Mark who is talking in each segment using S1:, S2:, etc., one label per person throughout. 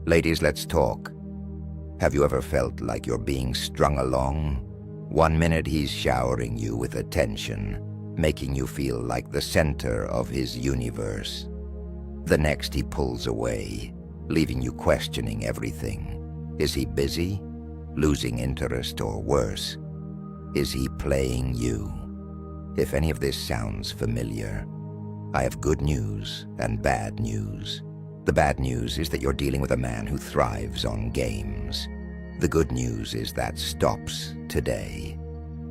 S1: Ladies, let's talk. Have you ever felt like you're being strung along? One minute he's showering you with attention, making you feel like the center of his universe. The next he pulls away, leaving you questioning everything. Is he busy? Losing interest, or worse? Is he playing you? If any of this sounds familiar, I have good news and bad news. The bad news is that you're dealing with a man who thrives on games. The good news is that stops today.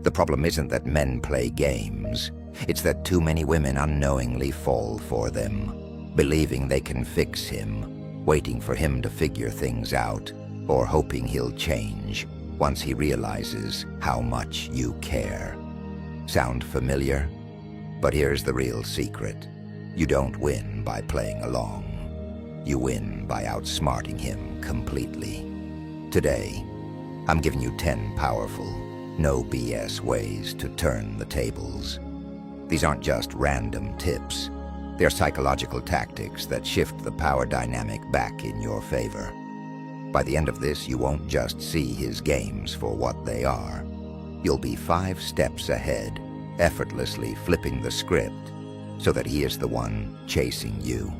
S1: The problem isn't that men play games. It's that too many women unknowingly fall for them, believing they can fix him, waiting for him to figure things out, or hoping he'll change once he realizes how much you care. Sound familiar? But here's the real secret. You don't win by playing along. You win by outsmarting him completely. Today, I'm giving you 10 powerful, no BS ways to turn the tables. These aren't just random tips. They're psychological tactics that shift the power dynamic back in your favor. By the end of this, you won't just see his games for what they are. You'll be 5 steps ahead, effortlessly flipping the script so that he is the one chasing you.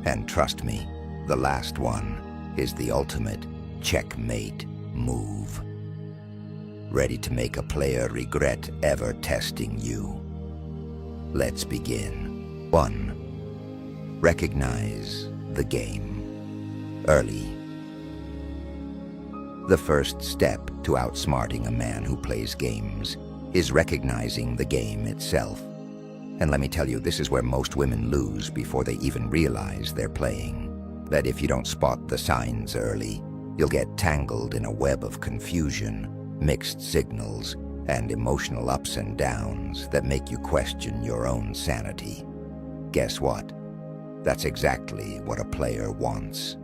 S1: And trust me, the last one is the ultimate checkmate move. Ready to make a player regret ever testing you? Let's begin. 1. Recognize the game early. The first step to outsmarting a man who plays games is recognizing the game itself. And let me tell you, this is where most women lose before they even realize they're playing. That if you don't spot the signs early, you'll get tangled in a web of confusion, mixed signals, and emotional ups and downs that make you question your own sanity. Guess what? That's exactly what a player wants.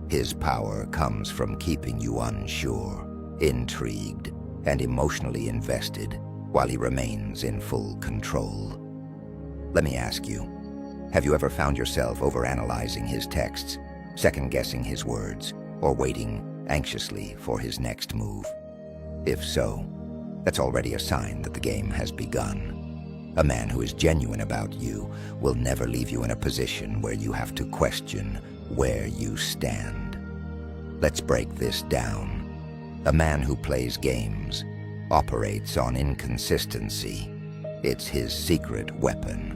S1: His power comes from keeping you unsure, intrigued, and emotionally invested while he remains in full control. Let me ask you, have you ever found yourself overanalyzing his texts, second-guessing his words, or waiting anxiously for his next move? If so, that's already a sign that the game has begun. A man who is genuine about you will never leave you in a position where you have to question where you stand. Let's break this down. A man who plays games operates on inconsistency. It's his secret weapon.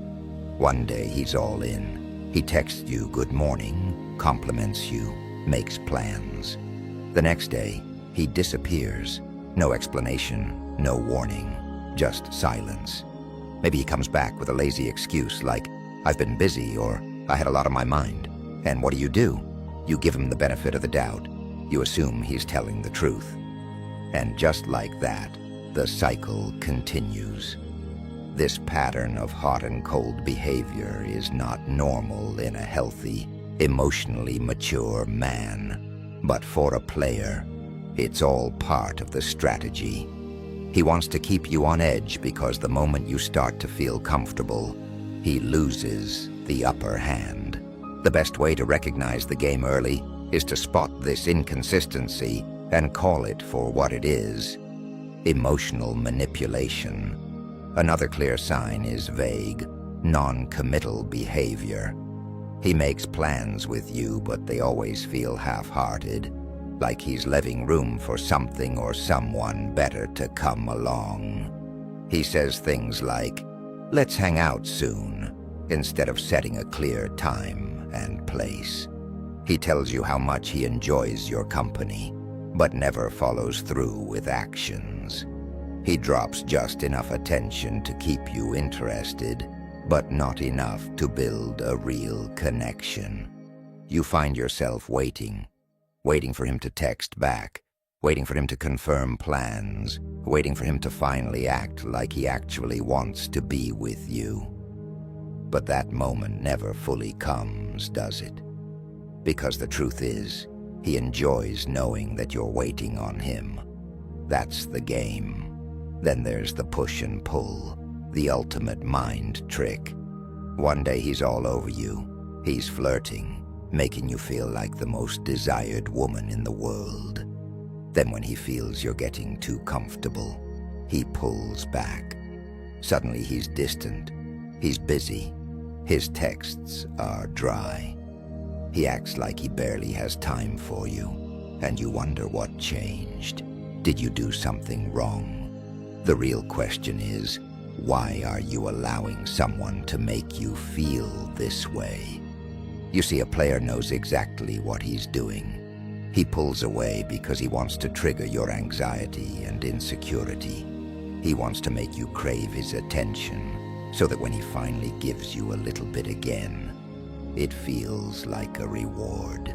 S1: One day he's all in. He texts you good morning, compliments you, makes plans. The next day, he disappears. No explanation, no warning, just silence. Maybe he comes back with a lazy excuse like, "I've been busy," or "I had a lot on my mind." And what do? You give him the benefit of the doubt. You assume he's telling the truth. And just like that, the cycle continues. This pattern of hot and cold behavior is not normal in a healthy, emotionally mature man. But for a player, it's all part of the strategy. He wants to keep you on edge because the moment you start to feel comfortable, he loses the upper hand. The best way to recognize the game early is to spot this inconsistency and call it for what it is: emotional manipulation. Another clear sign is vague, non-committal behavior. He makes plans with you, but they always feel half-hearted, like he's leaving room for something or someone better to come along. He says things like, "Let's hang out soon," instead of setting a clear time and place. He tells you how much he enjoys your company, but never follows through with actions. He drops just enough attention to keep you interested, but not enough to build a real connection. You find yourself waiting for him to text back, waiting for him to confirm plans, waiting for him to finally act like he actually wants to be with you. But that moment never fully comes, does it? Because the truth is, he enjoys knowing that you're waiting on him. That's the game. Then there's the push and pull, the ultimate mind trick. One day he's all over you. He's flirting. making you feel like the most desired woman in the world. Then when he feels you're getting too comfortable, he pulls back. Suddenly he's distant, he's busy, his texts are dry. He acts like he barely has time for you, and you wonder what changed. Did you do something wrong? The real question is, why are you allowing someone to make you feel this way? You see, a player knows exactly what he's doing. He pulls away because he wants to trigger your anxiety and insecurity. He wants to make you crave his attention, so that when he finally gives you a little bit again, it feels like a reward.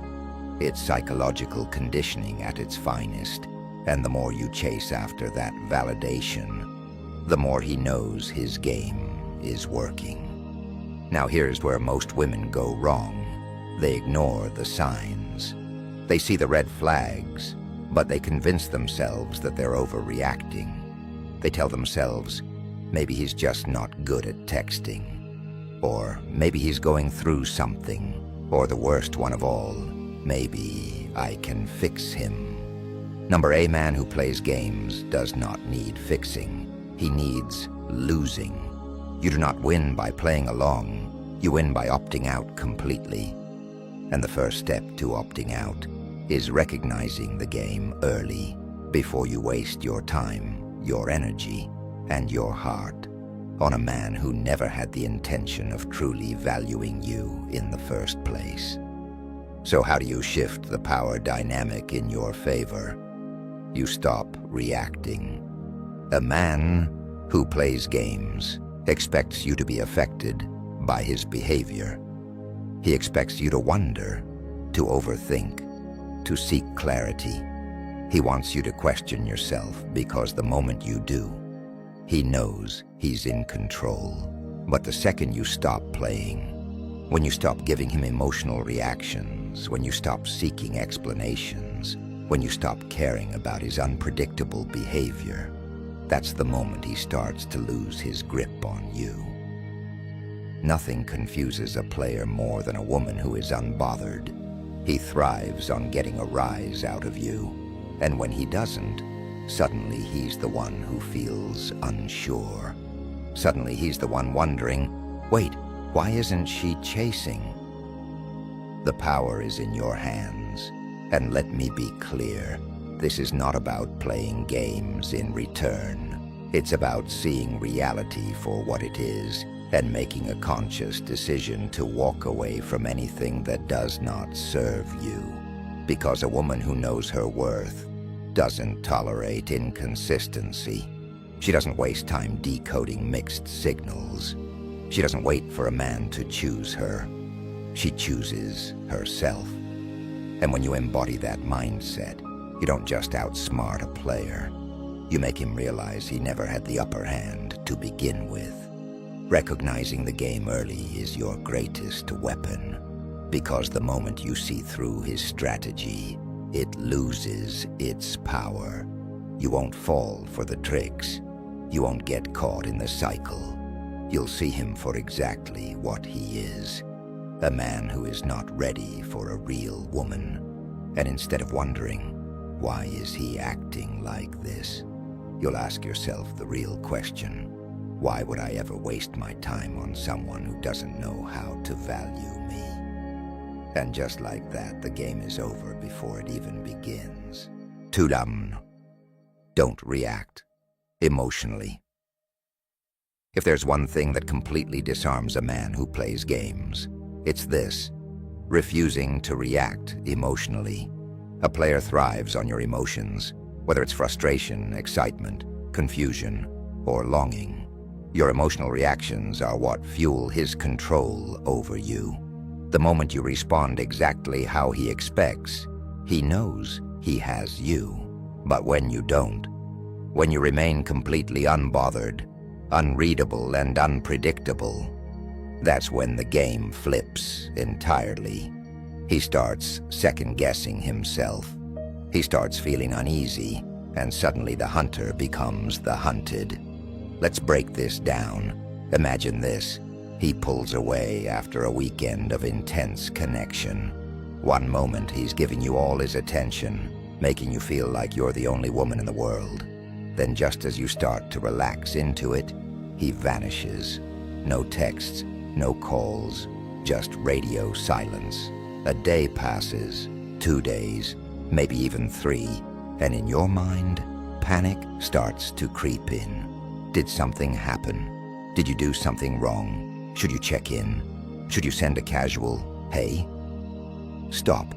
S1: It's psychological conditioning at its finest, and the more you chase after that validation, the more he knows his game is working. Now here's where most women go wrong. They ignore the signs. They see the red flags, but they convince themselves that they're overreacting. They tell themselves, maybe he's just not good at texting. Or maybe he's going through something. Or the worst one of all, maybe I can fix him. A man who plays games does not need fixing. He needs losing. You do not win by playing along. You win by opting out completely. And the first step to opting out is recognizing the game early, before you waste your time, your energy, and your heart on a man who never had the intention of truly valuing you in the first place. So how do you shift the power dynamic in your favor? You stop reacting. A man who plays games expects you to be affected by his behavior. He expects you to wonder, to overthink, to seek clarity. He wants you to question yourself, because the moment you do, he knows he's in control. But the second you stop playing, when you stop giving him emotional reactions, when you stop seeking explanations, when you stop caring about his unpredictable behavior, that's the moment he starts to lose his grip on you. Nothing confuses a player more than a woman who is unbothered. He thrives on getting a rise out of you, and when he doesn't, suddenly he's the one who feels unsure. Suddenly he's the one wondering, wait, why isn't she chasing? The power is in your hands, and let me be clear, this is not about playing games in return. It's about seeing reality for what it is, and making a conscious decision to walk away from anything that does not serve you. Because a woman who knows her worth doesn't tolerate inconsistency. She doesn't waste time decoding mixed signals. She doesn't wait for a man to choose her. She chooses herself. And when you embody that mindset, you don't just outsmart a player. You make him realize he never had the upper hand to begin with. Recognizing the game early is your greatest weapon, because the moment you see through his strategy, it loses its power. You won't fall for the tricks. You won't get caught in the cycle. You'll see him for exactly what he is, a man who is not ready for a real woman. And instead of wondering, why is he acting like this, you'll ask yourself the real question, why would I ever waste my time on someone who doesn't know how to value me? And just like that, the game is over before it even begins. Don't react emotionally. If there's one thing that completely disarms a man who plays games, it's this: refusing to react emotionally. A player thrives on your emotions, whether it's frustration, excitement, confusion, or longing. Your emotional reactions are what fuel his control over you. The moment you respond exactly how he expects, he knows he has you. But when you don't, when you remain completely unbothered, unreadable, and unpredictable, that's when the game flips entirely. He starts second-guessing himself. He starts feeling uneasy, and suddenly the hunter becomes the hunted. Let's break this down. Imagine this. He pulls away after a weekend of intense connection. One moment he's giving you all his attention, making you feel like you're the only woman in the world. Then just as you start to relax into it, he vanishes. No texts, no calls, just radio silence. A day passes, 2 days, maybe even 3, and in your mind, panic starts to creep in. Did something happen? Did you do something wrong? Should you check in? Should you send a casual, "Hey"? Stop.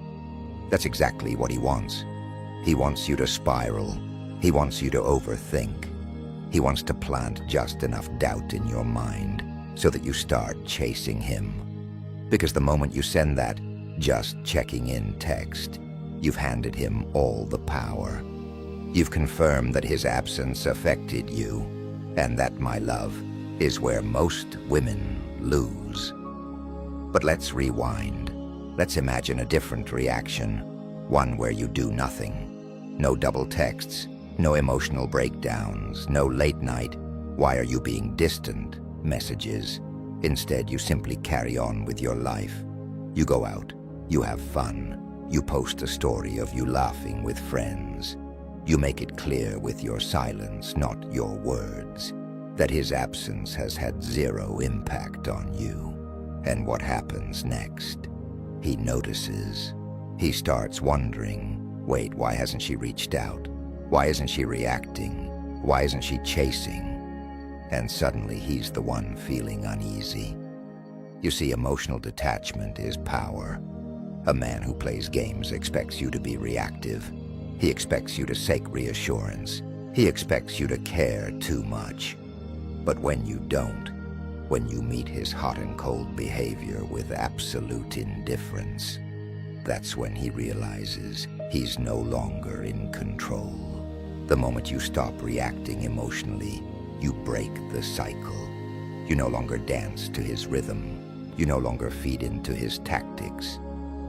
S1: That's exactly what he wants. He wants you to spiral. He wants you to overthink. He wants to plant just enough doubt in your mind so that you start chasing him. Because the moment you send that "just checking in" text, you've handed him all the power. You've confirmed that his absence affected you, and that, my love, is where most women lose. But let's rewind. Let's imagine a different reaction, one where you do nothing. No double texts, no emotional breakdowns, no late night "why are you being distant" messages. Instead, you simply carry on with your life. You go out, you have fun, you post a story of you laughing with friends. You make it clear with your silence, not your words, that his absence has had 0 impact on you. And what happens next? He notices. He starts wondering, wait, why hasn't she reached out? Why isn't she reacting? Why isn't she chasing? And suddenly he's the one feeling uneasy. You see, emotional detachment is power. A man who plays games expects you to be reactive. He expects you to seek reassurance. He expects you to care too much. But when you don't, when you meet his hot and cold behavior with absolute indifference, that's when he realizes he's no longer in control. The moment you stop reacting emotionally, you break the cycle. You no longer dance to his rhythm. You no longer feed into his tactics.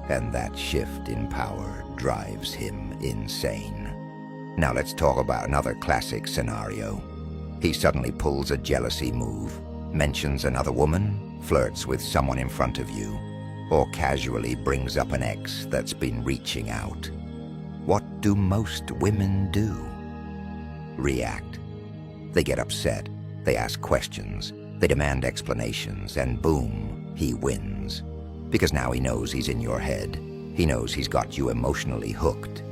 S1: And that shift in power drives him insane. Now let's talk about another classic scenario. He suddenly pulls a jealousy move, mentions another woman, flirts with someone in front of you, or casually brings up an ex that's been reaching out. What do most women do? React. They get upset, they ask questions, they demand explanations, and boom, he wins. Because now he knows he's in your head. He knows he's got you emotionally hooked.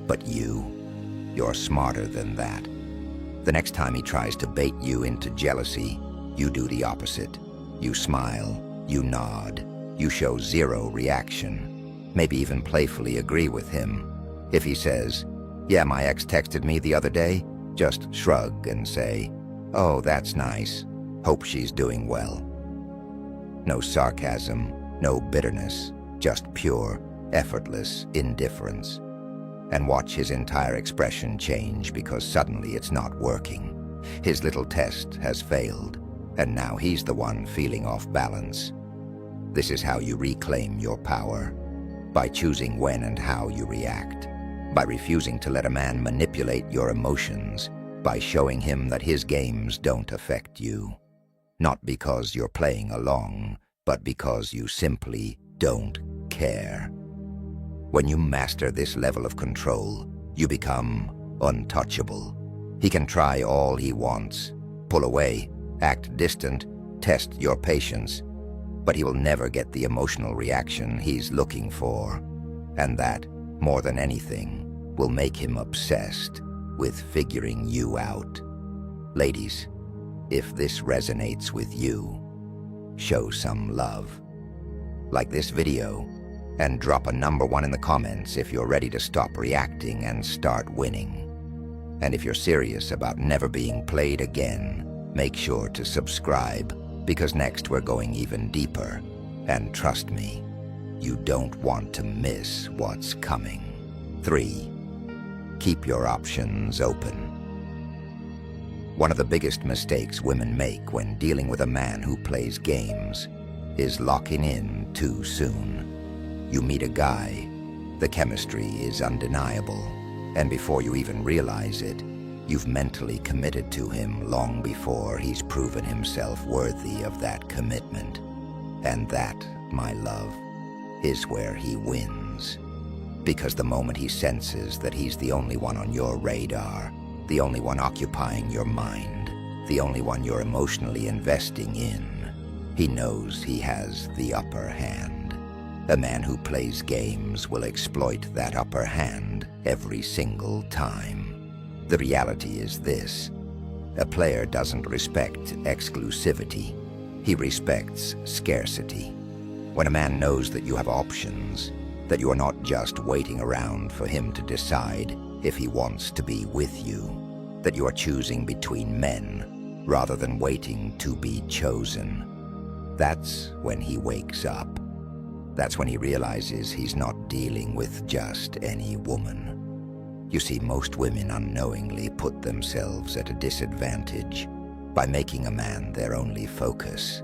S1: But you're smarter than that. The next time he tries to bait you into jealousy, you do the opposite. You smile, you nod, you show 0 reaction, maybe even playfully agree with him. If he says, "Yeah, my ex texted me the other day," just shrug and say, "Oh, that's nice. Hope she's doing well." No sarcasm, no bitterness, just pure, effortless indifference. And watch his entire expression change because suddenly it's not working. His little test has failed, and now he's the one feeling off balance. This is how you reclaim your power. By choosing when and how you react. By refusing to let a man manipulate your emotions. By showing him that his games don't affect you. Not because you're playing along, but because you simply don't care. When you master this level of control, you become untouchable. He can try all he wants, pull away, act distant, test your patience, but he will never get the emotional reaction he's looking for. And that, more than anything, will make him obsessed with figuring you out. Ladies, if this resonates with you, show some love. Like this video, and drop a number 1 in the comments if you're ready to stop reacting and start winning. And if you're serious about never being played again, make sure to subscribe, because next we're going even deeper. And trust me, you don't want to miss what's coming. 3. Keep your options open. One of the biggest mistakes women make when dealing with a man who plays games is locking in too soon. You meet a guy, the chemistry is undeniable, and before you even realize it, you've mentally committed to him long before he's proven himself worthy of that commitment. And that, my love, is where he wins. Because the moment he senses that he's the only one on your radar, the only one occupying your mind, the only one you're emotionally investing in, he knows he has the upper hand. A man who plays games will exploit that upper hand every single time. The reality is this: a player doesn't respect exclusivity. He respects scarcity. When a man knows that you have options, that you are not just waiting around for him to decide if he wants to be with you, that you are choosing between men rather than waiting to be chosen, that's when he wakes up. That's when he realizes he's not dealing with just any woman. You see, most women unknowingly put themselves at a disadvantage by making a man their only focus.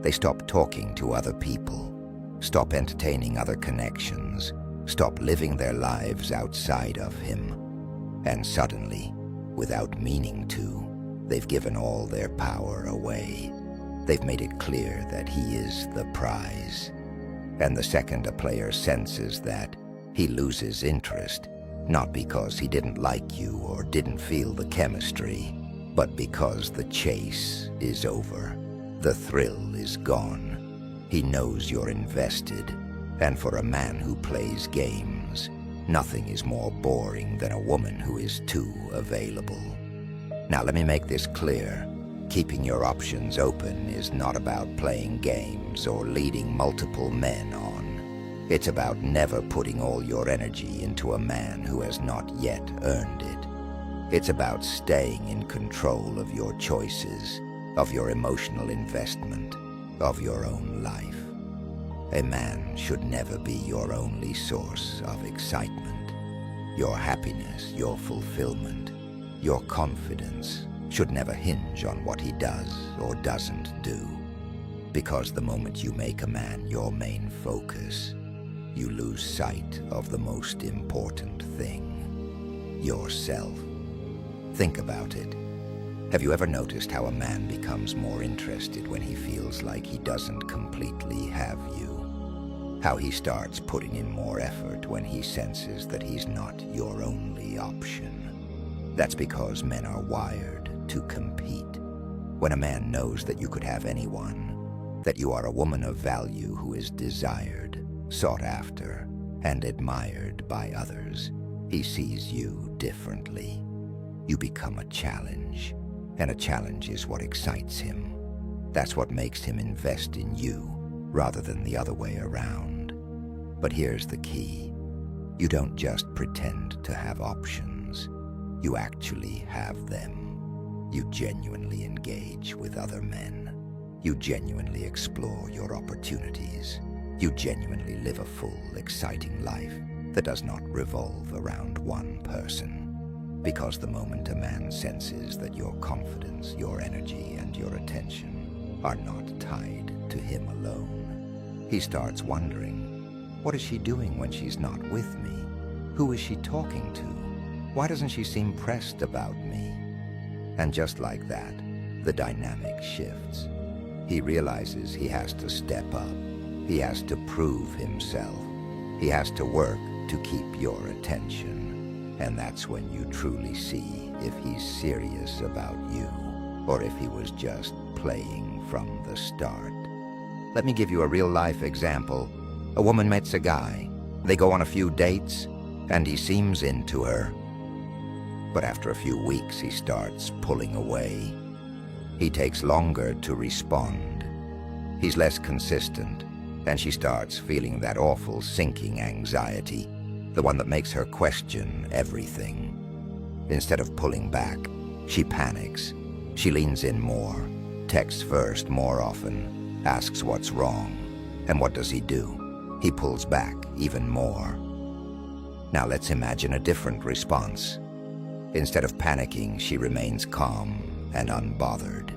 S1: They stop talking to other people, stop entertaining other connections, stop living their lives outside of him. And suddenly, without meaning to, they've given all their power away. They've made it clear that he is the prize. And the second a player senses that, he loses interest, not because he didn't like you or didn't feel the chemistry, but because the chase is over. The thrill is gone. He knows you're invested, and for a man who plays games, nothing is more boring than a woman who is too available. Now let me make this clear. Keeping your options open is not about playing games or leading multiple men on. It's about never putting all your energy into a man who has not yet earned it. It's about staying in control of your choices, of your emotional investment, of your own life. A man should never be your only source of excitement. Your happiness, your fulfillment, your confidence should never hinge on what he does or doesn't do. Because the moment you make a man your main focus, you lose sight of the most important thing: yourself. Think about it. Have you ever noticed how a man becomes more interested when he feels like he doesn't completely have you? How he starts putting in more effort when he senses that he's not your only option? That's because men are wired to compete. When a man knows that you could have anyone, that you are a woman of value who is desired, sought after, and admired by others, he sees you differently. You become a challenge, and a challenge is what excites him. That's what makes him invest in you, rather than the other way around. But here's the key. You don't just pretend to have options. You actually have them. You genuinely engage with other men. You genuinely explore your opportunities. You genuinely live a full, exciting life that does not revolve around one person. Because the moment a man senses that your confidence, your energy, and your attention are not tied to him alone, he starts wondering, what is she doing when she's not with me? Who is she talking to? Why doesn't she seem pressed about me? And just like that, the dynamic shifts. He realizes he has to step up. He has to prove himself. He has to work to keep your attention. And that's when you truly see if he's serious about you, or if he was just playing from the start. Let me give you a real-life example. A woman meets a guy. They go on a few dates, and he seems into her. But after a few weeks, he starts pulling away. He takes longer to respond. He's less consistent, and she starts feeling that awful sinking anxiety, the one that makes her question everything. Instead of pulling back, she panics. She leans in more, texts first more often, asks what's wrong. And what does he do? He pulls back even more. Now let's imagine a different response. Instead of panicking, she remains calm and unbothered.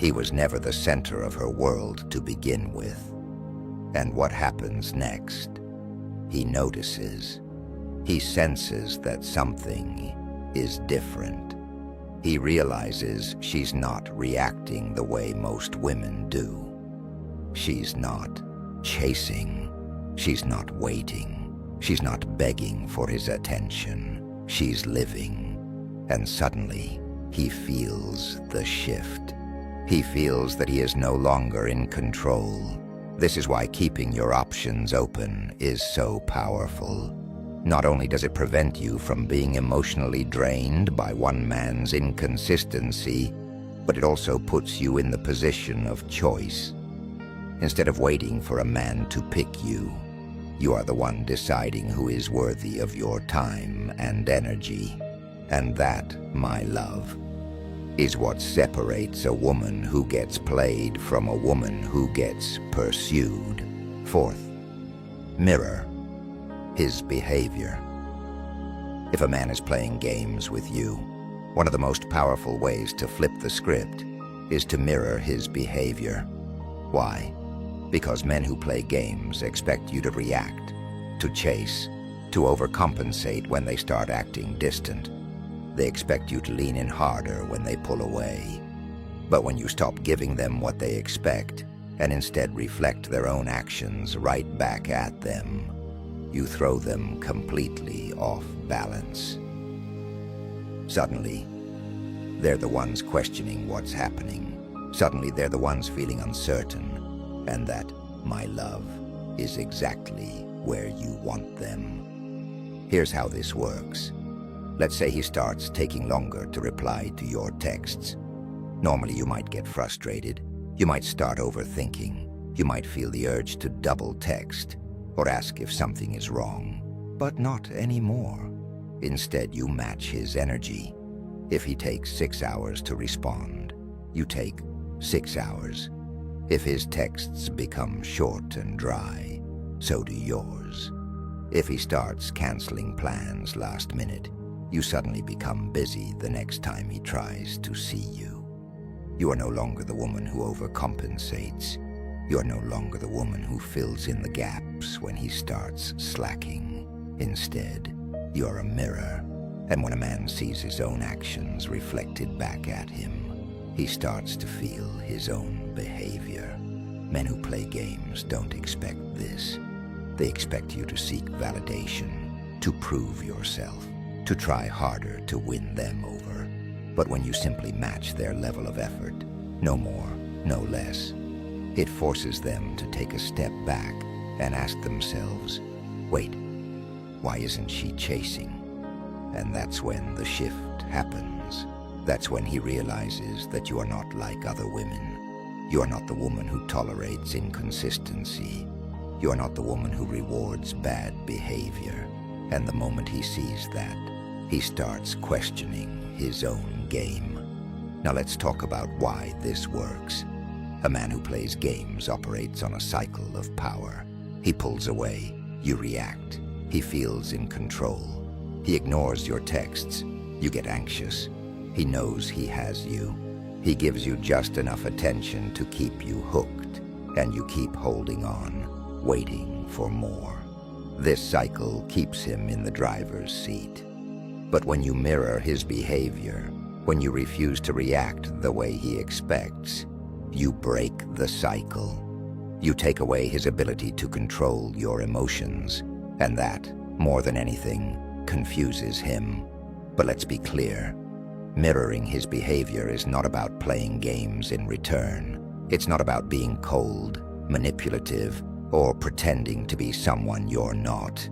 S1: He was never the center of her world to begin with. And what happens next? He notices. He senses that something is different. He realizes she's not reacting the way most women do. She's not chasing. She's not waiting. She's not begging for his attention. She's living. And suddenly, he feels the shift. He feels that he is no longer in control. This is why keeping your options open is so powerful. Not only does it prevent you from being emotionally drained by one man's inconsistency, but it also puts you in the position of choice. Instead of waiting for a man to pick you, you are the one deciding who is worthy of your time and energy. And that, my love, is what separates a woman who gets played from a woman who gets pursued. Fourth, mirror his behavior. If a man is playing games with you, one of the most powerful ways to flip the script is to mirror his behavior. Why? Because men who play games expect you to react, to chase, to overcompensate when they start acting distant. They expect you to lean in harder when they pull away. But when you stop giving them what they expect and instead reflect their own actions right back at them, you throw them completely off balance. Suddenly, they're the ones questioning what's happening. Suddenly, they're the ones feeling uncertain. And that, my love, is exactly where you want them. Here's how this works. Let's say he starts taking longer to reply to your texts. Normally you might get frustrated. You might start overthinking. You might feel the urge to double text or ask if something is wrong. But not anymore. Instead, you match his energy. If he takes 6 hours to respond, you take 6 hours. If his texts become short and dry, so do yours. If he starts canceling plans last minute, you suddenly become busy the next time he tries to see you. You are no longer the woman who overcompensates. You are no longer the woman who fills in the gaps when he starts slacking. Instead, you are a mirror, and when a man sees his own actions reflected back at him, he starts to feel his own behavior. Men who play games don't expect this. They expect you to seek validation, to prove yourself, to try harder to win them over. But when you simply match their level of effort, no more, no less, it forces them to take a step back and ask themselves, wait, why isn't she chasing? And that's when the shift happens. That's when he realizes that you are not like other women. You are not the woman who tolerates inconsistency. You are not the woman who rewards bad behavior. And the moment he sees that, he starts questioning his own game. Now let's talk about why this works. A man who plays games operates on a cycle of power. He pulls away, you react. He feels in control. He ignores your texts. You get anxious. He knows he has you. He gives you just enough attention to keep you hooked, and you keep holding on, waiting for more. This cycle keeps him in the driver's seat. But when you mirror his behavior, when you refuse to react the way he expects, you break the cycle. You take away his ability to control your emotions, and that, more than anything, confuses him. But let's be clear. Mirroring his behavior is not about playing games in return. It's not about being cold, manipulative, or pretending to be someone you're not.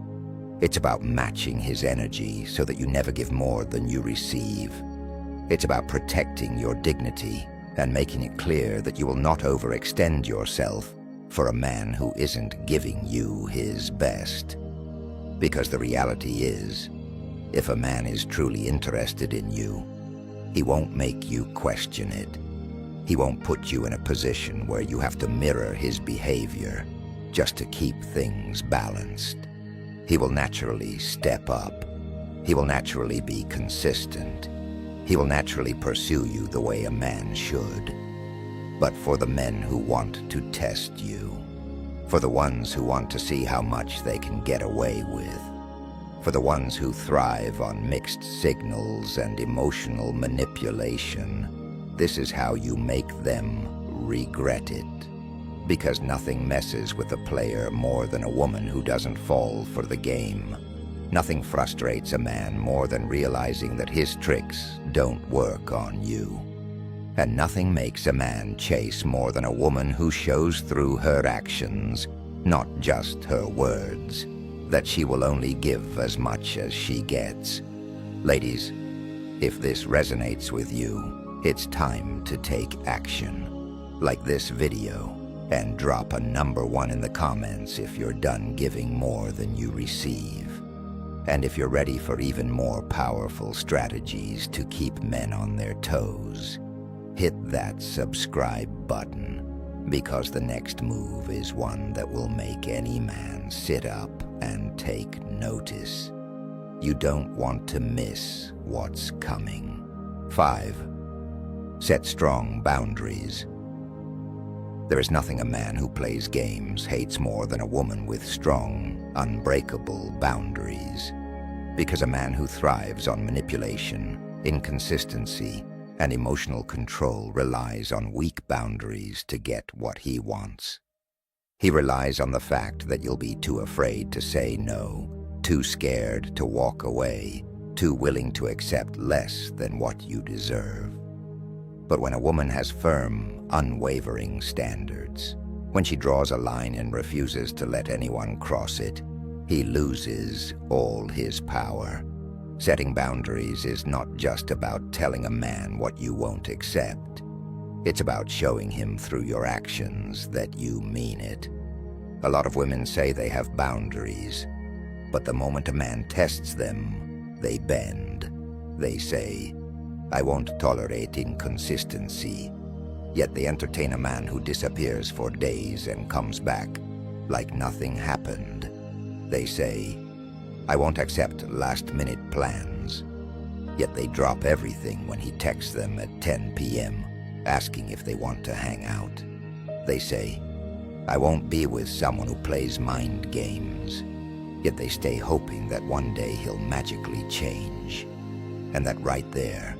S1: It's about matching his energy so that you never give more than you receive. It's about protecting your dignity and making it clear that you will not overextend yourself for a man who isn't giving you his best. Because the reality is, if a man is truly interested in you, he won't make you question it. He won't put you in a position where you have to mirror his behavior just to keep things balanced. He will naturally step up. He will naturally be consistent. He will naturally pursue you the way a man should. But for the men who want to test you, for the ones who want to see how much they can get away with, for the ones who thrive on mixed signals and emotional manipulation, this is how you make them regret it. Because nothing messes with a player more than a woman who doesn't fall for the game. Nothing frustrates a man more than realizing that his tricks don't work on you. And nothing makes a man chase more than a woman who shows through her actions, not just her words, that she will only give as much as she gets. Ladies, if this resonates with you, it's time to take action. Like this video, and drop a #1 in the comments if you're done giving more than you receive. And if you're ready for even more powerful strategies to keep men on their toes, hit that subscribe button, because the next move is one that will make any man sit up and take notice. You don't want to miss what's coming. 5. Set strong boundaries. There is nothing a man who plays games hates more than a woman with strong, unbreakable boundaries. Because a man who thrives on manipulation, inconsistency, and emotional control relies on weak boundaries to get what he wants. He relies on the fact that you'll be too afraid to say no, too scared to walk away, too willing to accept less than what you deserve. But when a woman has firm, unwavering standards, when she draws a line and refuses to let anyone cross it, he loses all his power. Setting boundaries is not just about telling a man what you won't accept. It's about showing him through your actions that you mean it. A lot of women say they have boundaries, but the moment a man tests them, they bend. They say, "I won't tolerate inconsistency." Yet they entertain a man who disappears for days and comes back like nothing happened. They say, "I won't accept last-minute plans." Yet they drop everything when he texts them at 10 p.m. asking if they want to hang out. They say, "I won't be with someone who plays mind games." Yet they stay hoping that one day he'll magically change. And that right there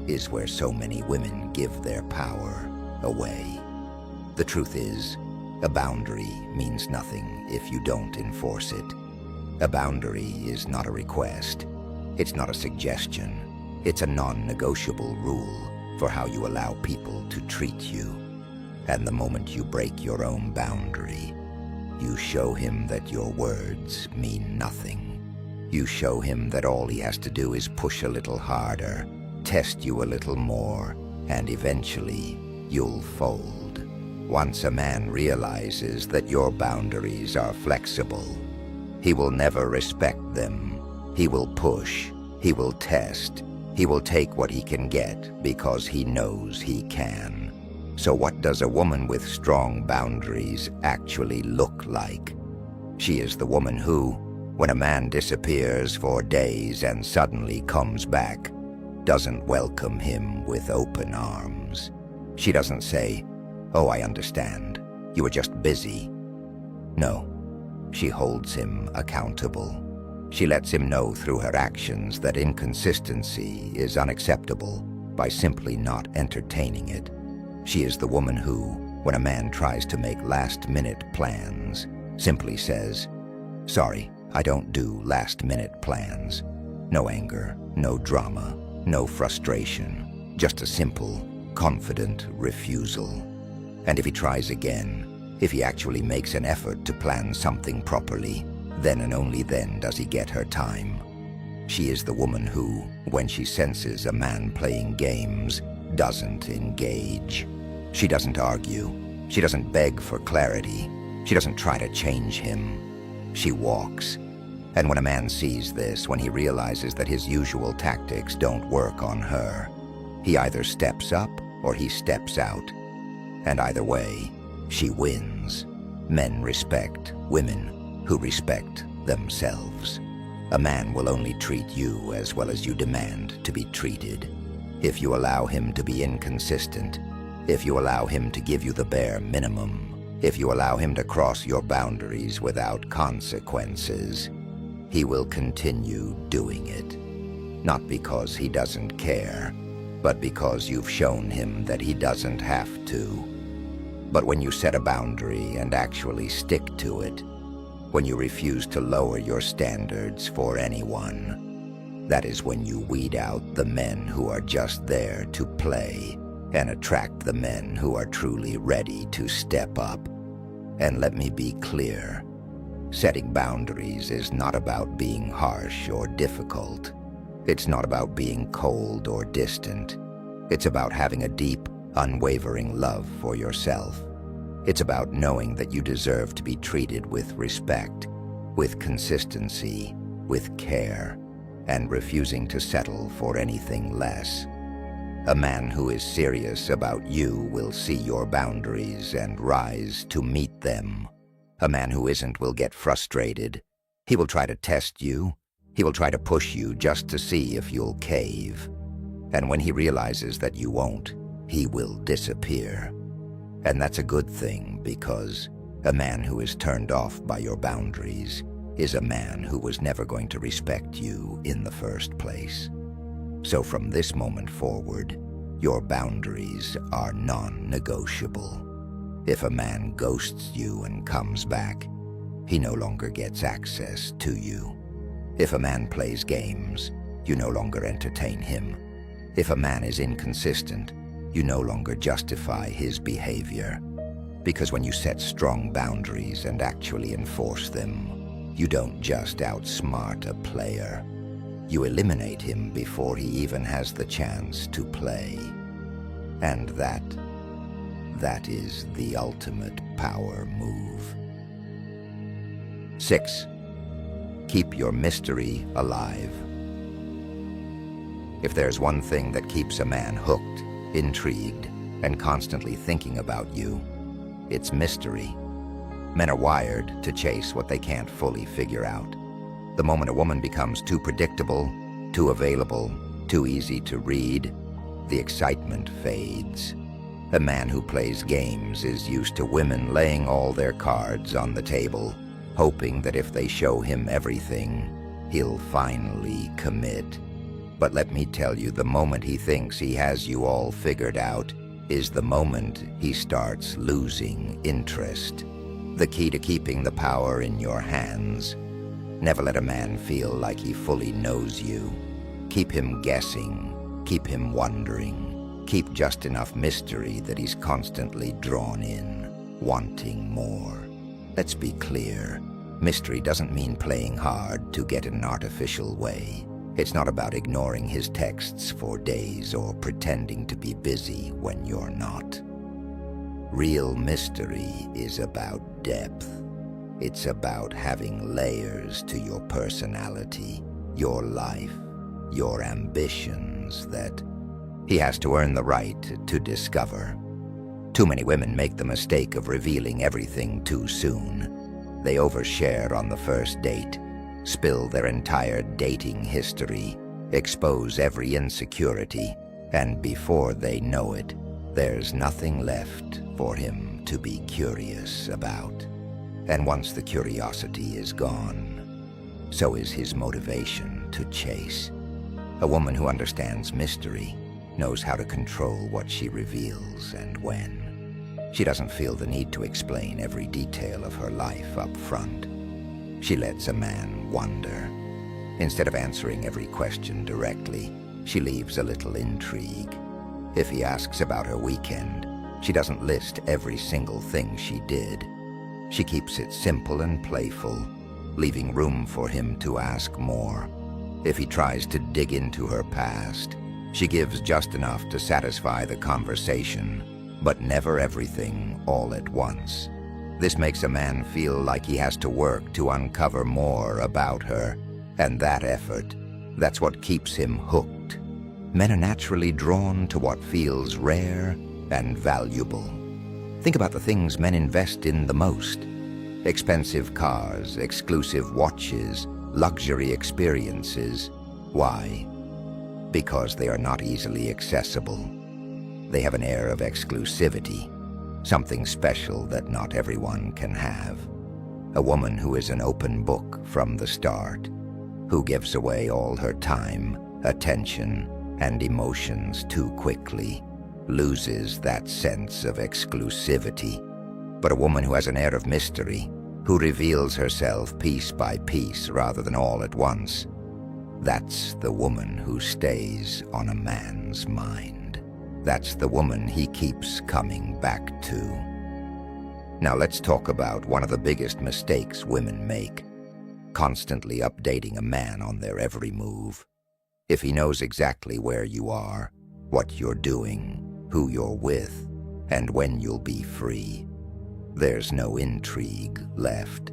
S1: is where so many women give their power away. The truth is, a boundary means nothing if you don't enforce it. A boundary is not a request. It's not a suggestion. It's a non-negotiable rule for how you allow people to treat you. And the moment you break your own boundary, you show him that your words mean nothing. You show him that all he has to do is push a little harder, test you a little more, and eventually you'll fold. Once a man realizes that your boundaries are flexible, he will never respect them. He will push, he will test, he will take what he can get because he knows he can. So what does a woman with strong boundaries actually look like? She is the woman who, when a man disappears for days and suddenly comes back, doesn't welcome him with open arms. She doesn't say, "Oh, I understand. You were just busy." No, she holds him accountable. She lets him know through her actions that inconsistency is unacceptable by simply not entertaining it. She is the woman who, when a man tries to make last-minute plans, simply says, "Sorry, I don't do last-minute plans." No anger, no drama, no frustration, just a simple, confident refusal. And if he tries again, if he actually makes an effort to plan something properly, then and only then does he get her time. She is the woman who, when she senses a man playing games, doesn't engage. She doesn't argue. She doesn't beg for clarity. She doesn't try to change him. She walks. And when a man sees this, when he realizes that his usual tactics don't work on her, he either steps up or he steps out. And either way, she wins. Men respect women who respect themselves. A man will only treat you as well as you demand to be treated. If you allow him to be inconsistent, if you allow him to give you the bare minimum, if you allow him to cross your boundaries without consequences, he will continue doing it. Not because he doesn't care, but because you've shown him that he doesn't have to. But when you set a boundary and actually stick to it, when you refuse to lower your standards for anyone, that is when you weed out the men who are just there to play and attract the men who are truly ready to step up. And let me be clear, setting boundaries is not about being harsh or difficult. It's not about being cold or distant. It's about having a deep, unwavering love for yourself. It's about knowing that you deserve to be treated with respect, with consistency, with care, and refusing to settle for anything less. A man who is serious about you will see your boundaries and rise to meet them. A man who isn't will get frustrated. He will try to test you. He will try to push you just to see if you'll cave. And when he realizes that you won't, he will disappear. And that's a good thing, because a man who is turned off by your boundaries is a man who was never going to respect you in the first place. So from this moment forward, your boundaries are non-negotiable. If a man ghosts you and comes back, he no longer gets access to you. If a man plays games, you no longer entertain him. If a man is inconsistent, you no longer justify his behavior. Because when you set strong boundaries and actually enforce them, you don't just outsmart a player. You eliminate him before he even has the chance to play. And that is the ultimate power move. 6. Keep your mystery alive. If there's one thing that keeps a man hooked, intrigued, and constantly thinking about you, it's mystery. Men are wired to chase what they can't fully figure out. The moment a woman becomes too predictable, too available, too easy to read, the excitement fades. A man who plays games is used to women laying all their cards on the table, hoping that if they show him everything, he'll finally commit. But let me tell you, the moment he thinks he has you all figured out is the moment he starts losing interest. The key to keeping the power in your hands: never let a man feel like he fully knows you. Keep him guessing, keep him wondering, keep just enough mystery that he's constantly drawn in, wanting more. Let's be clear, mystery doesn't mean playing hard to get in an artificial way. It's not about ignoring his texts for days or pretending to be busy when you're not. Real mystery is about depth. It's about having layers to your personality, your life, your ambitions that he has to earn the right to discover. Too many women make the mistake of revealing everything too soon. They overshare on the first date, spill their entire dating history, expose every insecurity, and before they know it, there's nothing left for him to be curious about. And once the curiosity is gone, so is his motivation to chase. A woman who understands mystery knows how to control what she reveals and when. She doesn't feel the need to explain every detail of her life up front. She lets a man wonder. Instead of answering every question directly, she leaves a little intrigue. If he asks about her weekend, she doesn't list every single thing she did. She keeps it simple and playful, leaving room for him to ask more. If he tries to dig into her past, she gives just enough to satisfy the conversation, but never everything all at once. This makes a man feel like he has to work to uncover more about her, and that effort, that's what keeps him hooked. Men are naturally drawn to what feels rare and valuable. Think about the things men invest in the most. Expensive cars, exclusive watches, luxury experiences. Why? Because they are not easily accessible. They have an air of exclusivity, something special that not everyone can have. A woman who is an open book from the start, who gives away all her time, attention, and emotions too quickly, loses that sense of exclusivity. But a woman who has an air of mystery, who reveals herself piece by piece rather than all at once, that's the woman who stays on a man's mind. That's the woman he keeps coming back to. Now let's talk about one of the biggest mistakes women make: constantly updating a man on their every move. If he knows exactly where you are, what you're doing, who you're with, and when you'll be free, there's no intrigue left.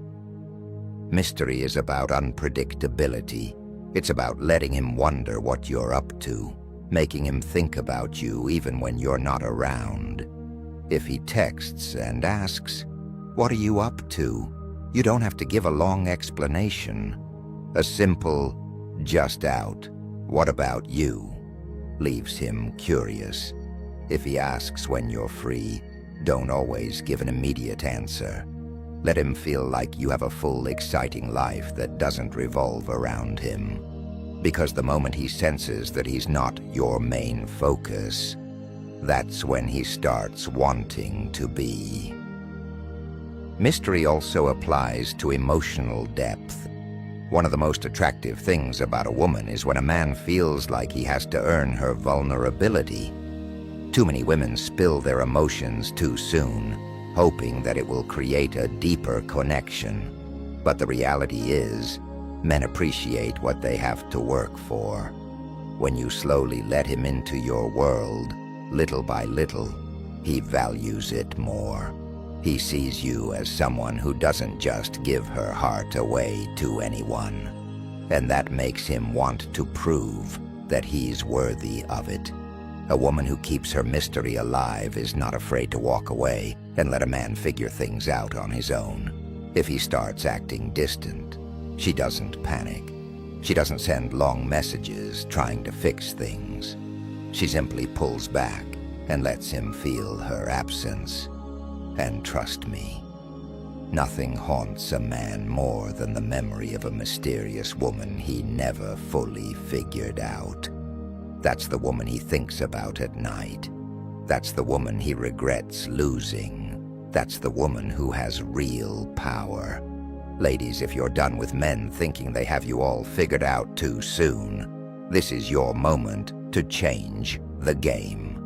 S1: Mystery is about unpredictability. It's about letting him wonder what you're up to, making him think about you even when you're not around. If he texts and asks, "What are you up to?" you don't have to give a long explanation. A simple, "Just out, what about you?" leaves him curious. If he asks when you're free, don't always give an immediate answer. Let him feel like you have a full, exciting life that doesn't revolve around him. Because the moment he senses that he's not your main focus, that's when he starts wanting to be. Mystery also applies to emotional depth. One of the most attractive things about a woman is when a man feels like he has to earn her vulnerability. Too many women spill their emotions too soon, hoping that it will create a deeper connection. But the reality is, men appreciate what they have to work for. When you slowly let him into your world, little by little, he values it more. He sees you as someone who doesn't just give her heart away to anyone. And that makes him want to prove that he's worthy of it. A woman who keeps her mystery alive is not afraid to walk away and let a man figure things out on his own. If he starts acting distant, she doesn't panic. She doesn't send long messages trying to fix things. She simply pulls back and lets him feel her absence. And trust me, nothing haunts a man more than the memory of a mysterious woman he never fully figured out. That's the woman he thinks about at night. That's the woman he regrets losing. That's the woman who has real power. Ladies, if you're done with men thinking they have you all figured out too soon, this is your moment to change the game.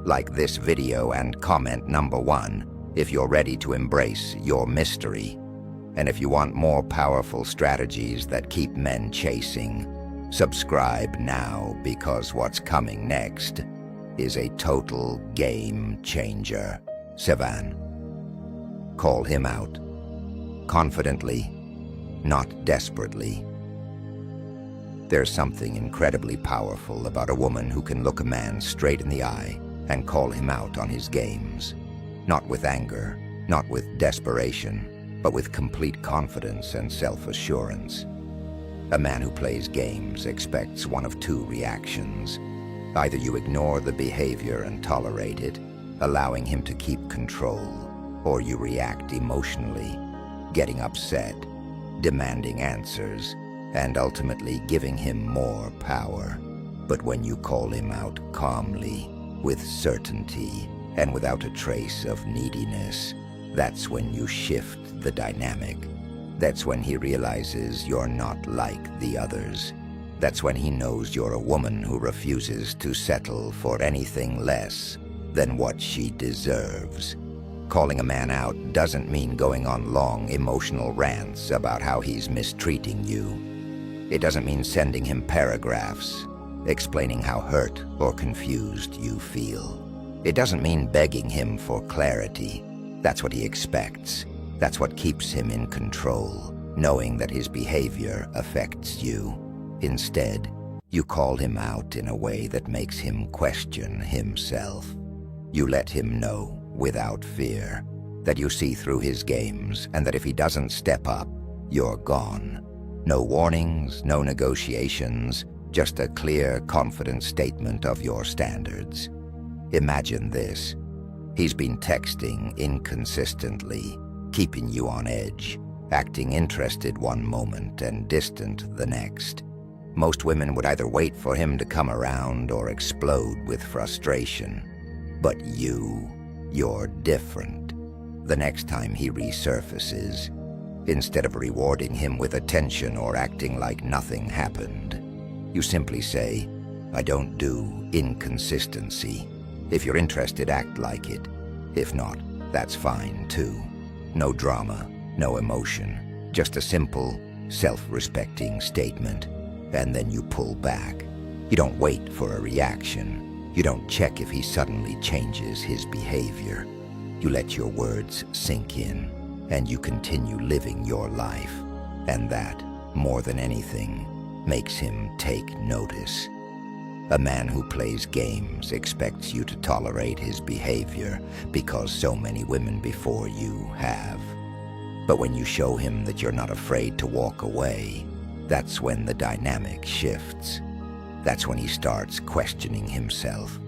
S1: Like this video and comment number 1 if you're ready to embrace your mystery. And if you want more powerful strategies that keep men chasing, subscribe now, because what's coming next is a total game changer. 7. Call him out. Confidently, not desperately. There's something incredibly powerful about a woman who can look a man straight in the eye and call him out on his games. Not with anger, not with desperation, but with complete confidence and self-assurance. A man who plays games expects one of 2 reactions. Either you ignore the behavior and tolerate it, allowing him to keep control, or you react emotionally, getting upset, demanding answers, and ultimately giving him more power. But when you call him out calmly, with certainty, and without a trace of neediness, that's when you shift the dynamic. That's when he realizes you're not like the others. That's when he knows you're a woman who refuses to settle for anything less than what she deserves. Calling a man out doesn't mean going on long emotional rants about how he's mistreating you. It doesn't mean sending him paragraphs explaining how hurt or confused you feel. It doesn't mean begging him for clarity. That's what he expects. That's what keeps him in control, knowing that his behavior affects you. Instead, you call him out in a way that makes him question himself. You let him know, without fear, that you see through his games and that if he doesn't step up, you're gone. No warnings, no negotiations, just a clear, confident statement of your standards. Imagine this. He's been texting inconsistently, keeping you on edge, acting interested one moment and distant the next. Most women would either wait for him to come around or explode with frustration. But you're different. The next time he resurfaces, instead of rewarding him with attention or acting like nothing happened, you simply say, "I don't do inconsistency. If you're interested, act like it. If not, that's fine too." No drama, no emotion, just a simple, self-respecting statement. And then you pull back. You don't wait for a reaction. You don't check if he suddenly changes his behavior. You let your words sink in, and you continue living your life. And that, more than anything, makes him take notice. A man who plays games expects you to tolerate his behavior because so many women before you have. But when you show him that you're not afraid to walk away, that's when the dynamic shifts. That's when he starts questioning himself.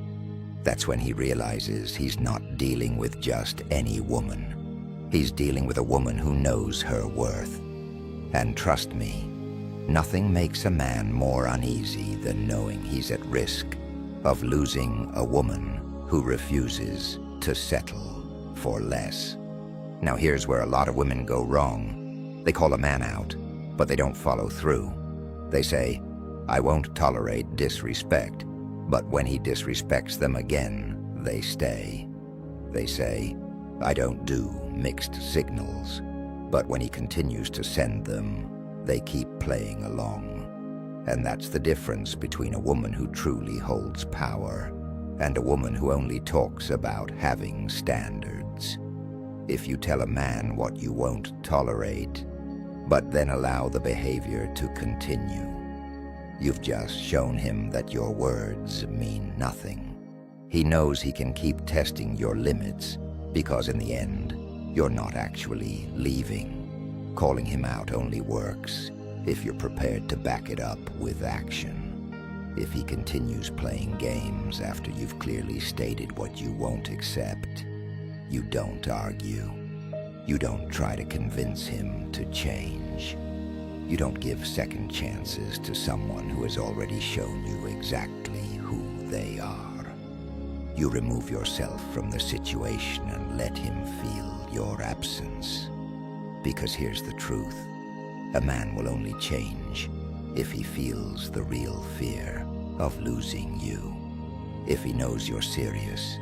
S1: That's when he realizes he's not dealing with just any woman. He's dealing with a woman who knows her worth. And trust me, nothing makes a man more uneasy than knowing he's at risk of losing a woman who refuses to settle for less. Now here's where a lot of women go wrong. They call a man out, but they don't follow through. They say, "I won't tolerate disrespect," but when he disrespects them again, they stay. They say, "I don't do mixed signals," but when he continues to send them, they keep playing along. And that's the difference between a woman who truly holds power and a woman who only talks about having standards. If you tell a man what you won't tolerate, but then allow the behavior to continue, you've just shown him that your words mean nothing. He knows he can keep testing your limits because in the end, you're not actually leaving. Calling him out only works if you're prepared to back it up with action. If he continues playing games after you've clearly stated what you won't accept, you don't argue. You don't try to convince him to change. You don't give second chances to someone who has already shown you exactly who they are. You remove yourself from the situation and let him feel your absence. Because here's the truth. A man will only change if he feels the real fear of losing you. If he knows you're serious.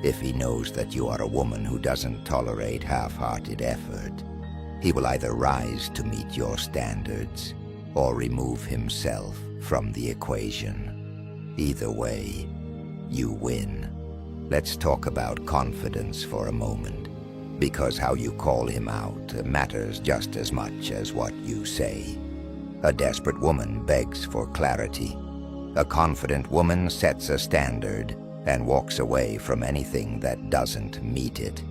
S1: If he knows that you are a woman who doesn't tolerate half-hearted effort. He will either rise to meet your standards or remove himself from the equation. Either way, you win. Let's talk about confidence for a moment, because how you call him out matters just as much as what you say. A desperate woman begs for clarity. A confident woman sets a standard and walks away from anything that doesn't meet it.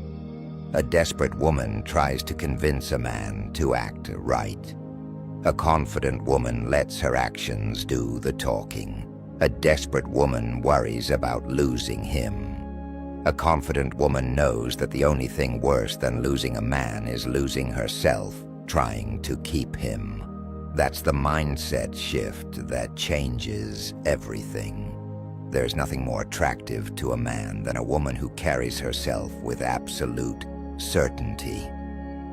S1: A desperate woman tries to convince a man to act right. A confident woman lets her actions do the talking. A desperate woman worries about losing him. A confident woman knows that the only thing worse than losing a man is losing herself, trying to keep him. That's the mindset shift that changes everything. There's nothing more attractive to a man than a woman who carries herself with absolute certainty.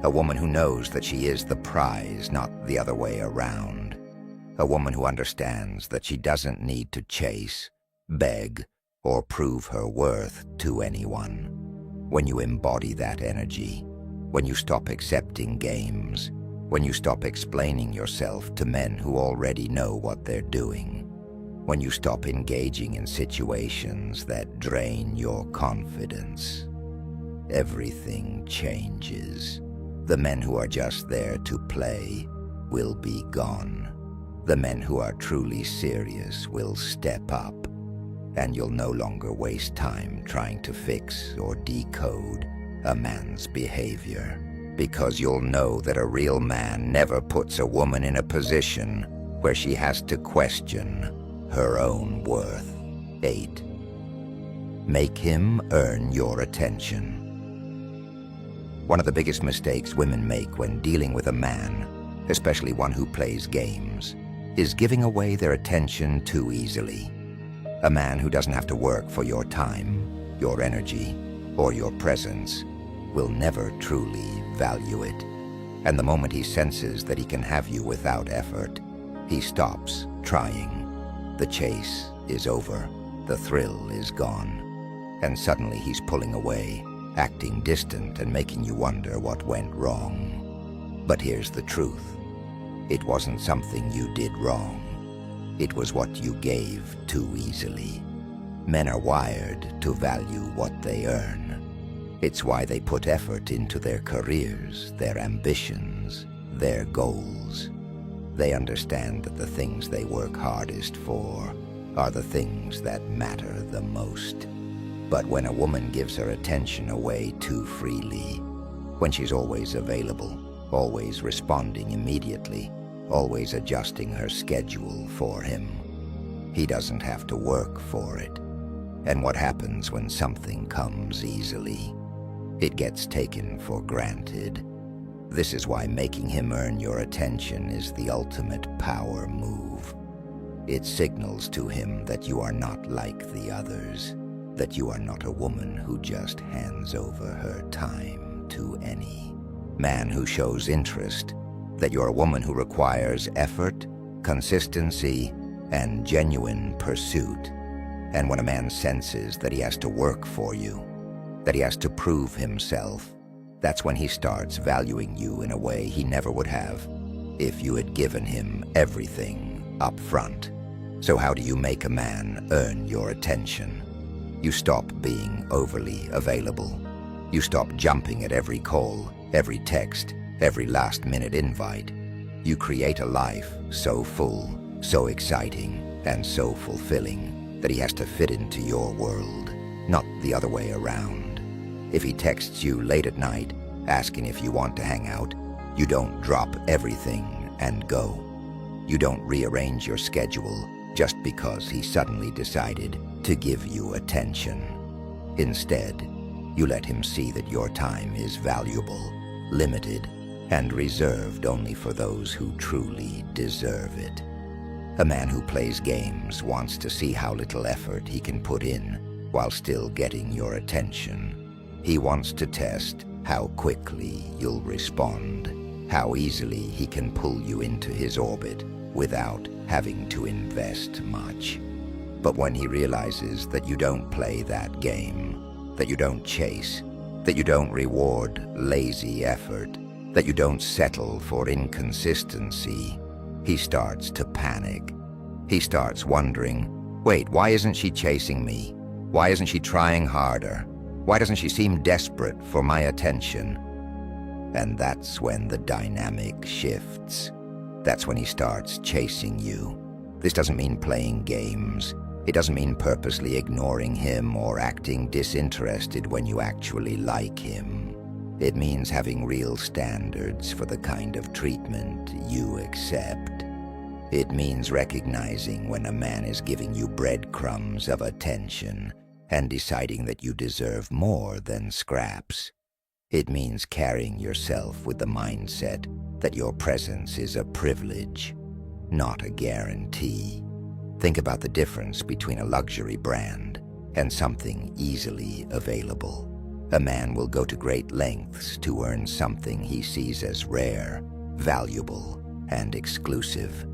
S1: A woman who knows that she is the prize, not the other way around. A woman who understands that she doesn't need to chase, beg, or prove her worth to anyone. When you embody that energy, when you stop accepting games, when you stop explaining yourself to men who already know what they're doing, when you stop engaging in situations that drain your confidence, everything changes. The men who are just there to play will be gone. The men who are truly serious will step up, and you'll no longer waste time trying to fix or decode a man's behavior, because you'll know that a real man never puts a woman in a position where she has to question her own worth. 8. Make him earn your attention. One of the biggest mistakes women make when dealing with a man, especially one who plays games, is giving away their attention too easily. A man who doesn't have to work for your time, your energy, or your presence, will never truly value it. And the moment he senses that he can have you without effort, he stops trying. The chase is over, the thrill is gone, and suddenly he's pulling away, acting distant and making you wonder what went wrong. But here's the truth. It wasn't something you did wrong. It was what you gave too easily. Men are wired to value what they earn. It's why they put effort into their careers, their ambitions, their goals. They understand that the things they work hardest for are the things that matter the most. But when a woman gives her attention away too freely, when she's always available, always responding immediately, always adjusting her schedule for him, he doesn't have to work for it. And what happens when something comes easily? It gets taken for granted. This is why making him earn your attention is the ultimate power move. It signals to him that you are not like the others, that you are not a woman who just hands over her time to any man who shows interest, that you're a woman who requires effort, consistency, and genuine pursuit. And when a man senses that he has to work for you, that he has to prove himself, that's when he starts valuing you in a way he never would have if you had given him everything up front. So how do you make a man earn your attention? You stop being overly available. You stop jumping at every call, every text, every last-minute invite. You create a life so full, so exciting, and so fulfilling that he has to fit into your world, not the other way around. If he texts you late at night, asking if you want to hang out, you don't drop everything and go. You don't rearrange your schedule just because he suddenly decided to give you attention. Instead, you let him see that your time is valuable, limited, and reserved only for those who truly deserve it. A man who plays games wants to see how little effort he can put in while still getting your attention. He wants to test how quickly you'll respond, how easily he can pull you into his orbit without having to invest much. But when he realizes that you don't play that game, that you don't chase, that you don't reward lazy effort, that you don't settle for inconsistency, he starts to panic. He starts wondering, wait, why isn't she chasing me? Why isn't she trying harder? Why doesn't she seem desperate for my attention? And that's when the dynamic shifts. That's when he starts chasing you. This doesn't mean playing games. It doesn't mean purposely ignoring him or acting disinterested when you actually like him. It means having real standards for the kind of treatment you accept. It means recognizing when a man is giving you breadcrumbs of attention and deciding that you deserve more than scraps. It means carrying yourself with the mindset that your presence is a privilege, not a guarantee. Think about the difference between a luxury brand and something easily available. A man will go to great lengths to earn something he sees as rare, valuable, and exclusive,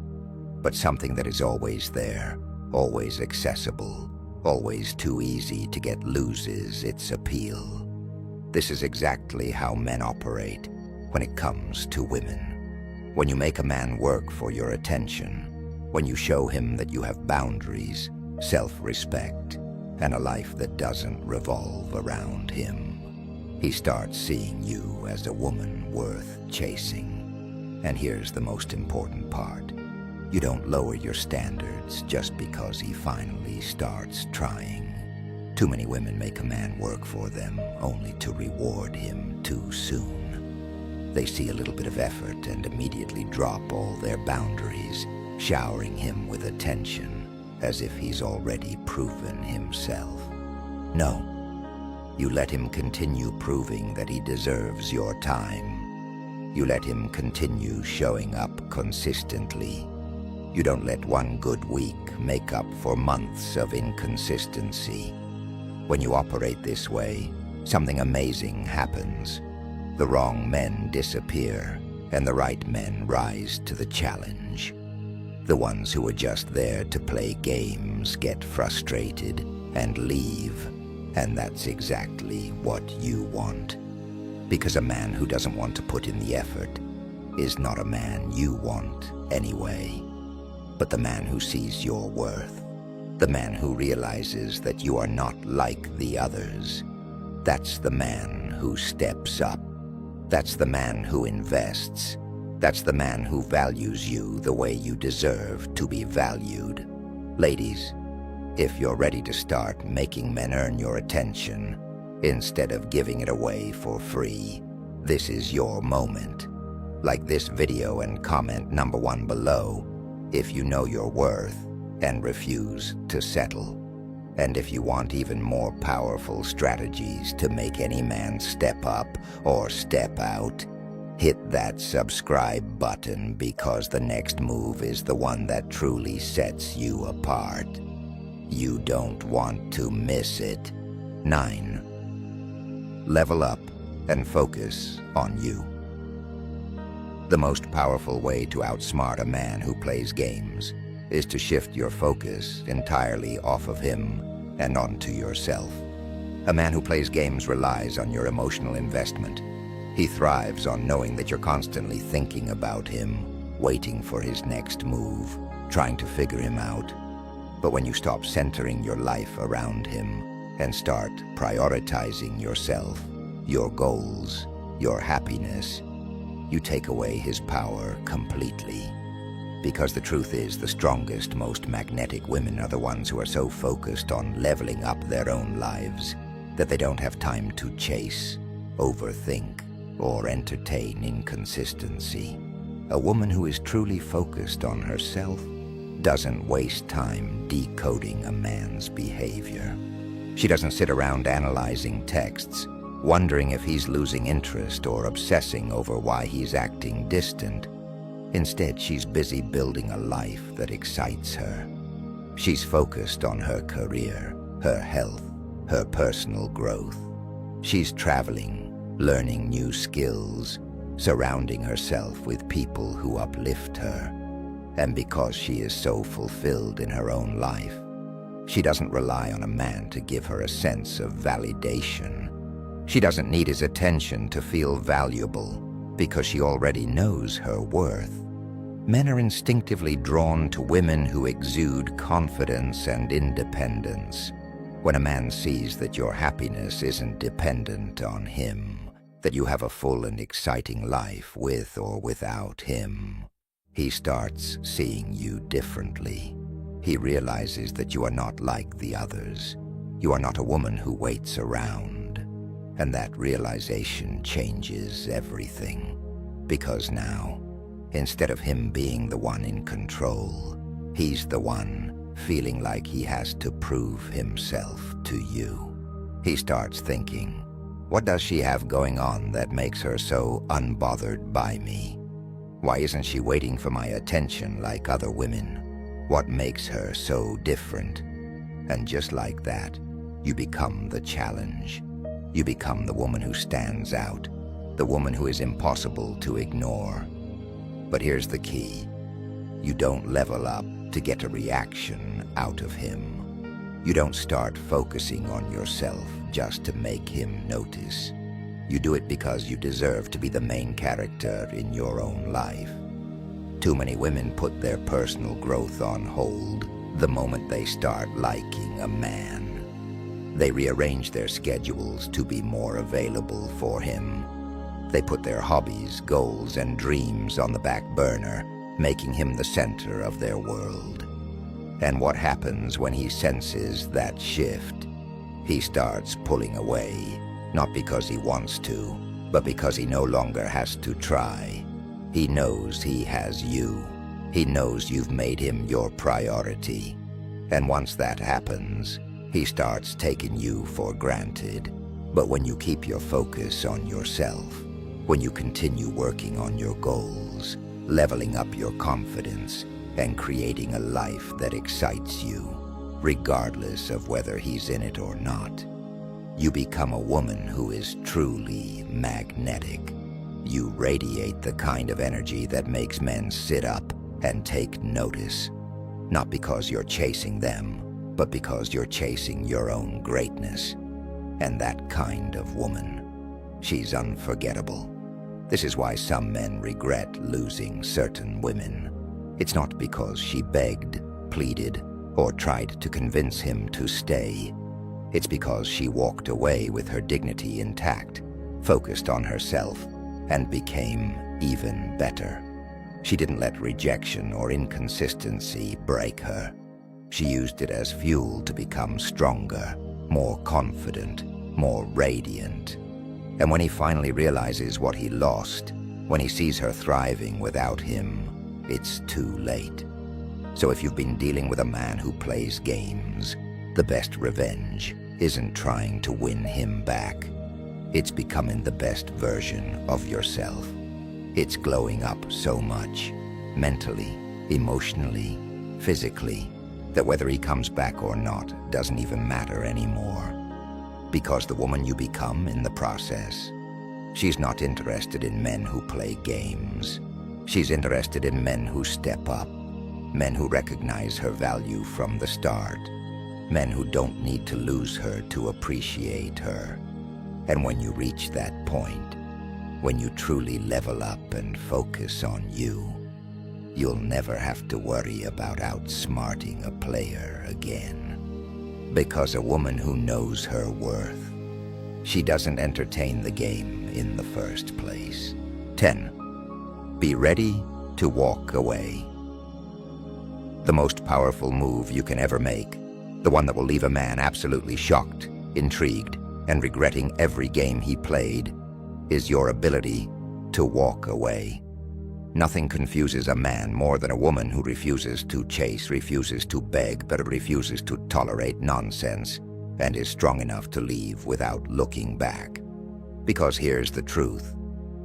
S1: but something that is always there, always accessible, always too easy to get loses its appeal. This is exactly how men operate when it comes to women. When you make a man work for your attention, when you show him that you have boundaries, self-respect, and a life that doesn't revolve around him, he starts seeing you as a woman worth chasing. And here's the most important part. You don't lower your standards just because he finally starts trying. Too many women make a man work for them only to reward him too soon. They see a little bit of effort and immediately drop all their boundaries, showering him with attention as if he's already proven himself. No, you let him continue proving that he deserves your time. You let him continue showing up consistently. You don't let one good week make up for months of inconsistency. When you operate this way, something amazing happens. The wrong men disappear, and the right men rise to the challenge. The ones who are just there to play games get frustrated and leave, and that's exactly what you want. Because a man who doesn't want to put in the effort is not a man you want anyway. But the man who sees your worth, the man who realizes that you are not like the others, that's the man who steps up. That's the man who invests. That's the man who values you the way you deserve to be valued. Ladies, if you're ready to start making men earn your attention instead of giving it away for free, this is your moment. Like this video and comment number 1 below if you know your worth and refuse to settle. And if you want even more powerful strategies to make any man step up or step out, hit that subscribe button, because the next move is the one that truly sets you apart. You don't want to miss it. 9. Level up and focus on you. The most powerful way to outsmart a man who plays games is to shift your focus entirely off of him and onto yourself. A man who plays games relies on your emotional investment. He thrives on knowing that you're constantly thinking about him, waiting for his next move, trying to figure him out. But when you stop centering your life around him and start prioritizing yourself, your goals, your happiness, you take away his power completely. Because the truth is, the strongest, most magnetic women are the ones who are so focused on leveling up their own lives that they don't have time to chase, overthink, or entertain inconsistency. A woman who is truly focused on herself doesn't waste time decoding a man's behavior. She doesn't sit around analyzing texts, wondering if he's losing interest or obsessing over why he's acting distant. Instead, she's busy building a life that excites her. She's focused on her career, her health, her personal growth. She's traveling, learning new skills, surrounding herself with people who uplift her. And because she is so fulfilled in her own life, she doesn't rely on a man to give her a sense of validation. She doesn't need his attention to feel valuable, because she already knows her worth. Men are instinctively drawn to women who exude confidence and independence. When a man sees that your happiness isn't dependent on him, that you have a full and exciting life with or without him, he starts seeing you differently. He realizes that you are not like the others. You are not a woman who waits around. And that realization changes everything. Because now, instead of him being the one in control, he's the one feeling like he has to prove himself to you. He starts thinking, what does she have going on that makes her so unbothered by me? Why isn't she waiting for my attention like other women? What makes her so different? And just like that, you become the challenge. You become the woman who stands out, the woman who is impossible to ignore. But here's the key. You don't level up to get a reaction out of him. You don't start focusing on yourself just to make him notice. You do it because you deserve to be the main character in your own life. Too many women put their personal growth on hold the moment they start liking a man. They rearrange their schedules to be more available for him. They put their hobbies, goals, and dreams on the back burner, making him the center of their world. And what happens when he senses that shift? He starts pulling away, not because he wants to, but because he no longer has to try. He knows he has you. He knows you've made him your priority. And once that happens, he starts taking you for granted. But when you keep your focus on yourself, when you continue working on your goals, leveling up your confidence, and creating a life that excites you, regardless of whether he's in it or not, You become a woman who is truly magnetic. You radiate the kind of energy that makes men sit up and take notice. Not because you're chasing them, but because you're chasing your own greatness. And that kind of woman, she's unforgettable. This is why some men regret losing certain women. It's not because she begged, pleaded, or tried to convince him to stay. It's because she walked away with her dignity intact, focused on herself, and became even better. She didn't let rejection or inconsistency break her. She used it as fuel to become stronger, more confident, more radiant. And when he finally realizes what he lost, when he sees her thriving without him, it's too late. So if you've been dealing with a man who plays games, the best revenge isn't trying to win him back. It's becoming the best version of yourself. It's glowing up so much, mentally, emotionally, physically, that whether he comes back or not doesn't even matter anymore. Because the woman you become in the process, she's not interested in men who play games. She's interested in men who step up, men who recognize her value from the start, men who don't need to lose her to appreciate her. And when you reach that point, when you truly level up and focus on you, you'll never have to worry about outsmarting a player again. Because a woman who knows her worth, she doesn't entertain the game in the first place. 10. Be ready to walk away. The most powerful move you can ever make, the one that will leave a man absolutely shocked, intrigued, and regretting every game he played, is your ability to walk away. Nothing confuses a man more than a woman who refuses to chase, refuses to beg, but refuses to tolerate nonsense, and is strong enough to leave without looking back. Because here's the truth.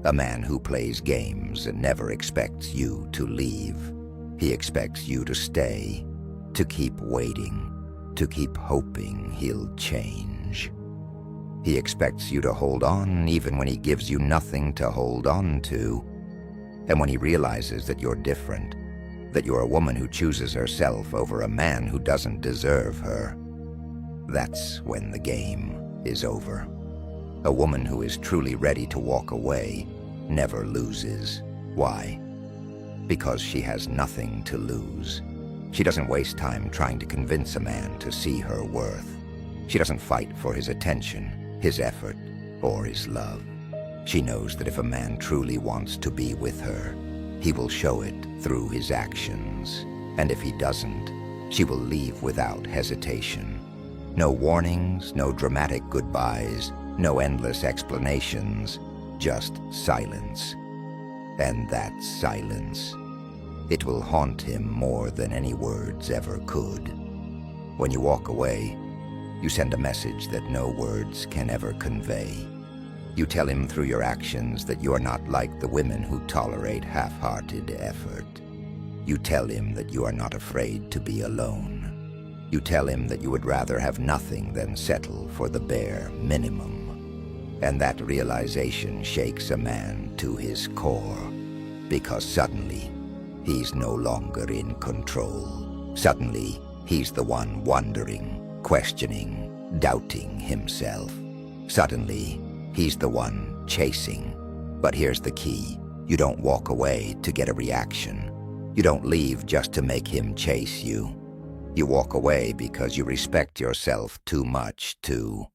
S1: A man who plays games never expects you to leave. He expects you to stay, to keep waiting, to keep hoping he'll change. He expects you to hold on even when he gives you nothing to hold on to. And when he realizes that you're different, that you're a woman who chooses herself over a man who doesn't deserve her, that's when the game is over. A woman who is truly ready to walk away never loses. Why? Because she has nothing to lose. She doesn't waste time trying to convince a man to see her worth. She doesn't fight for his attention, his effort, or his love. She knows that if a man truly wants to be with her, he will show it through his actions. And if he doesn't, she will leave without hesitation. No warnings, no dramatic goodbyes, no endless explanations, just silence. And that silence, it will haunt him more than any words ever could. When you walk away, you send a message that no words can ever convey. You tell him through your actions that you are not like the women who tolerate half-hearted effort. You tell him that you are not afraid to be alone. You tell him that you would rather have nothing than settle for the bare minimum. And that realization shakes a man to his core, because suddenly, he's no longer in control. Suddenly, he's the one wondering, questioning, doubting himself. Suddenly, he's the one chasing. But here's the key. You don't walk away to get a reaction. You don't leave just to make him chase you. You walk away because you respect yourself too much to